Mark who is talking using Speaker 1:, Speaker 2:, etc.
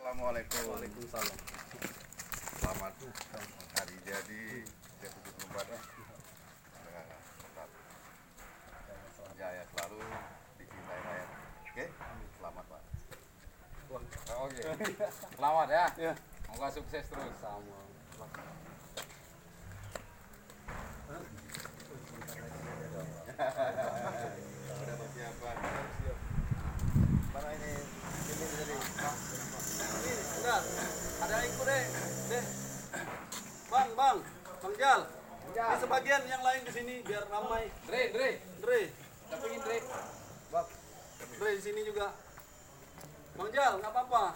Speaker 1: Assalamualaikum.
Speaker 2: Waalaikumsalam.
Speaker 1: Selamat hari jadi ke-74 ya. Tetap jaya selalu, dicintai rakyat. Oke? Selamat, Pak.
Speaker 3: Oke. Selamat ya.
Speaker 2: Ya.
Speaker 3: Semoga sukses terus.
Speaker 2: Sama.
Speaker 1: Udah persiapan. Mana ini jadi?
Speaker 2: Bentar, ada yang ikut deh. Bang Jal. Ini sebagian yang lain di sini biar ramai.
Speaker 3: Dre.
Speaker 2: Dre di sini juga. Bang Jal, nggak apa-apa.